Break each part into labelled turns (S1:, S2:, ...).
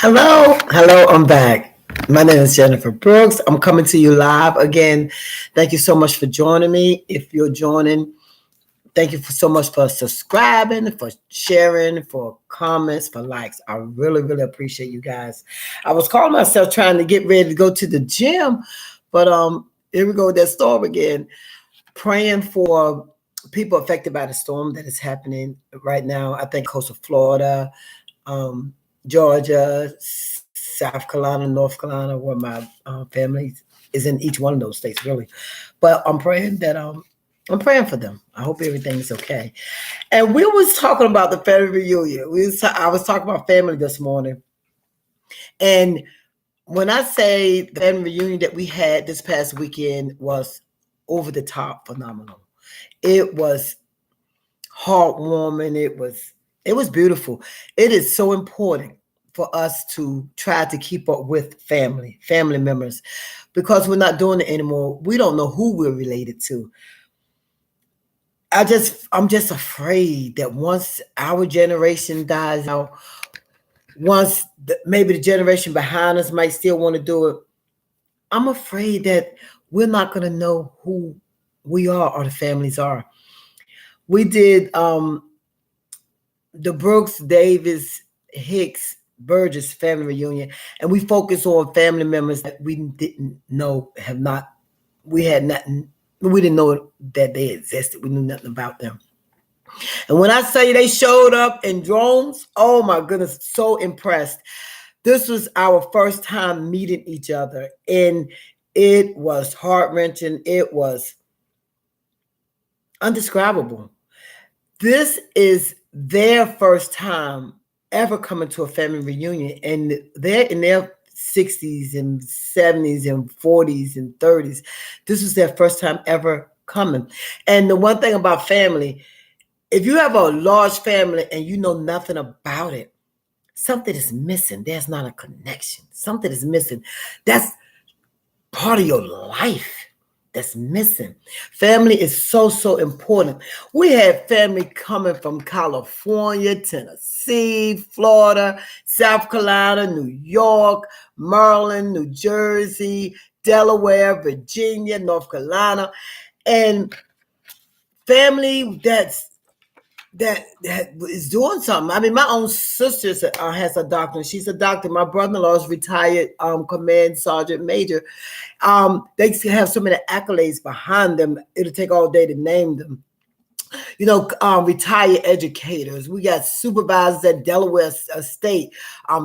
S1: Hello, I'm back. My name is Jennifer Brooks. I'm coming to you live again. Thank you so much for joining me. If you're joining, thank you so much for subscribing, for sharing, for comments, for likes. I really appreciate you guys. I was calling myself trying to get ready to go to the gym, but here we go with that storm again. Praying for people affected by the storm that is happening right now. I think coastal Florida, um, Georgia, South Carolina, North Carolina, where my family is in each one of those states, really. But I'm praying for them. I hope everything's okay. And we was talking about the family reunion. I was talking about family this morning, and when I say the family reunion that we had this past weekend was over the top phenomenal. It was heartwarming. It was beautiful. It is so important for us to try to keep up with family members, because we're not doing it anymore. We don't know who we're related to. I'm just afraid that once our generation dies out, maybe the generation behind us might still want to do it. I'm afraid that we're not going to know who we are or the families are. We did the Brooks, Davis, Hicks, Burgess family reunion, and we focused on family members that we didn't know, we had nothing, we didn't know that they existed. We knew nothing about them. And when I say they showed up in drones, oh my goodness, so impressed. This was our first time meeting each other, and it was heart wrenching. It was undescribable. This is their first time ever coming to a family reunion, and they're in their 60s and 70s and 40s and 30s. This was their first time ever coming. And the one thing about family, if you have a large family and you know nothing about it, something is missing. There's not a connection. Something is missing. That's part of your life that's missing. Family is so important. We had family coming from California, Tennessee, Florida, South Carolina, New York, Maryland, New Jersey, Delaware, Virginia, North Carolina, and family that is doing something. I mean, my own sister has a doctor. She's a doctor. My brother-in-law is retired command sergeant major. They have so many accolades behind them. It'll take all day to name them. Retired educators. We got supervisors at Delaware State,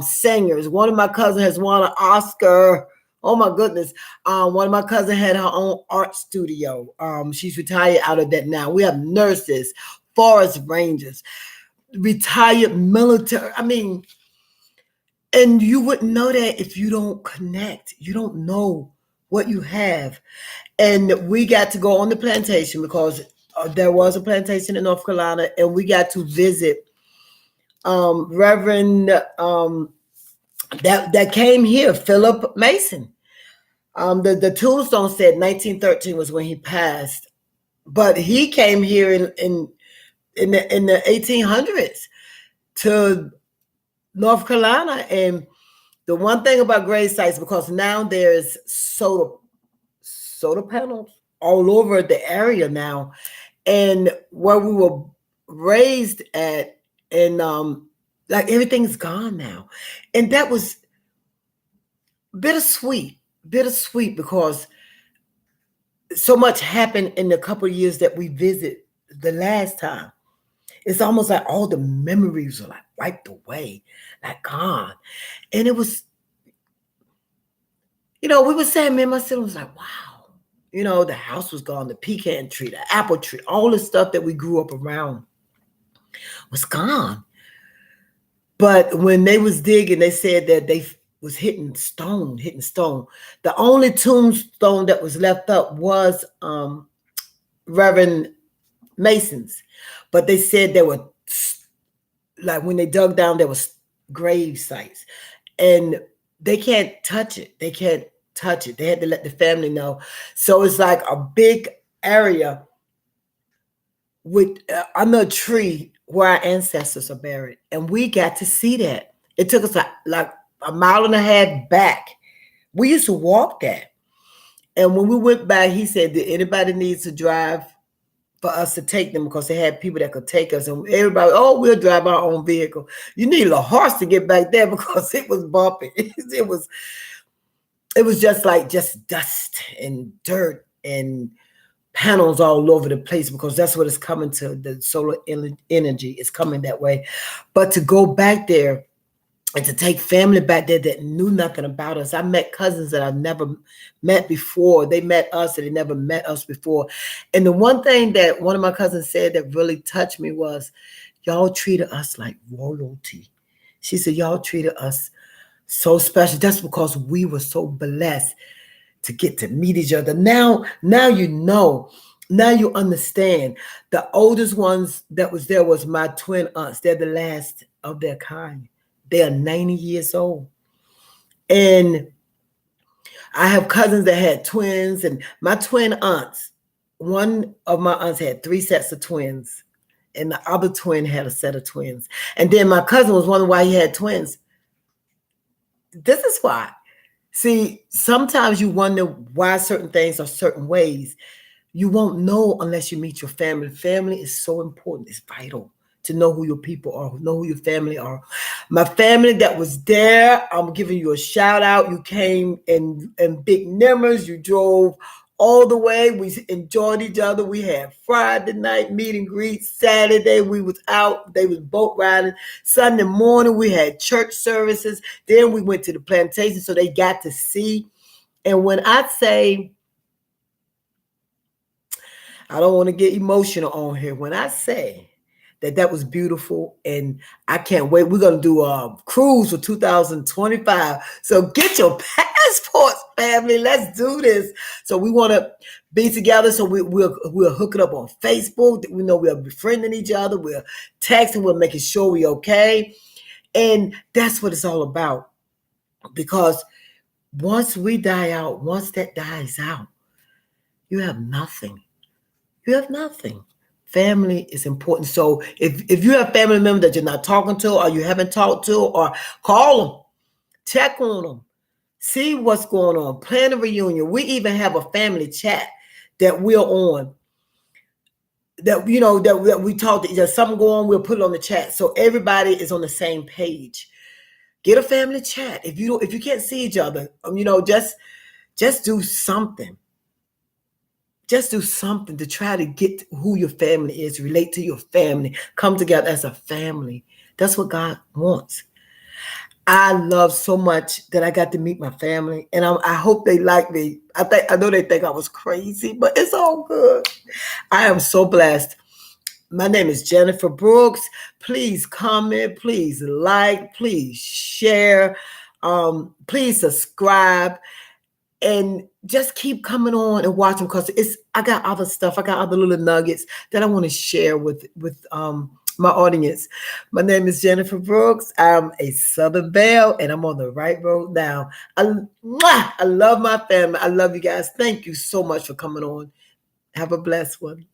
S1: singers. One of my cousins has won an Oscar. Oh my goodness. One of my cousins had her own art studio. She's retired out of that now. We have nurses, forest rangers, retired military. I mean, and you wouldn't know that if you don't connect. You don't know what you have. And we got to go on the plantation because there was a plantation in North Carolina, and we got to visit Reverend that came here, Philip Mason. The tombstone said 1913 was when he passed, but he came here in the 1800s to North Carolina. And the one thing about grave sites, because now there's solar panels all over the area now, and where we were raised at, and like everything's gone now, and that was bittersweet because so much happened in the couple of years that we visit the last time. It's almost like all the memories are like wiped away, like gone. And it was, we were saying, me and my sibling was like, wow. The house was gone, the pecan tree, the apple tree, all the stuff that we grew up around was gone. But when they was digging, they said that they was hitting stone. The only tombstone that was left up was Reverend Mason's. But they said there were, like when they dug down, there was grave sites. And they can't touch it. They had to let the family know. So it's like a big area with under a tree where our ancestors are buried, and we got to see that. It took us like a mile and a half back. We used to walk that. And when we went back, he said, did anybody needs to drive for us to take them, because they had people that could take us, and everybody, oh, we'll drive our own vehicle. You needed a horse to get back there because it was bumpy. It was just dust and dirt and panels all over the place, because that's what it's coming to. The solar energy is coming that way. But to go back there and to take family back there that knew nothing about us. I met cousins that I've never met before. They met us and they never met us before. And the one thing that one of my cousins said that really touched me was, y'all treated us like royalty. She said, y'all treated us so special. That's because we were so blessed to get to meet each other. Now you know. Now you understand. The oldest ones that was there was my twin aunts. They're the last of their kind. They are 90 years old. And I have cousins that had twins, and my twin aunts, one of my aunts had 3 sets of twins, and the other twin had a set of twins. And then my cousin was wondering why he had twins. This is why. See, sometimes you wonder why certain things are certain ways. You won't know unless you meet your family. Family is so important. It's vital to know who your people are, know who your family are. My family that was there, I'm giving you a shout out. You came in big numbers. You drove all the way. We enjoyed each other. We had Friday night meet and greet. Saturday we was out. They was boat riding. Sunday morning we had church services. Then we went to the plantation, so they got to see. And when I say, I don't want to get emotional on here. When I say that was beautiful, and I can't wait. We're going to do a cruise for 2025. So get your passports, family. Let's do this. So we want to be together. So we'll hook it up on Facebook. We know we're befriending each other. We're texting. We're making sure we're okay. And that's what it's all about. Because once we die out, once that dies out, you have nothing. You have nothing. Family is important. So if you have family members that you're not talking to, or you haven't talked to, or call them, check on them, see what's going on, plan a reunion. We even have a family chat that we're on. That that we talk. There's something going on, we'll put it on the chat so everybody is on the same page. Get a family chat. If you can't see each other, just do something. Just do something to try to get who your family is, relate to your family, come together as a family. That's what God wants. I love so much that I got to meet my family, and I hope they like me. I know they think I was crazy, but it's all good. I am so blessed. My name is Jennifer Brooks. Please comment, please like, please share, please subscribe. And just keep coming on and watching, because I got other stuff. I got other little nuggets that I want to share with my audience. My name is Jennifer Brooks. I'm a Southern Belle, and I'm on the right road now. I love my family. I love you guys. Thank you so much for coming on. Have a blessed one.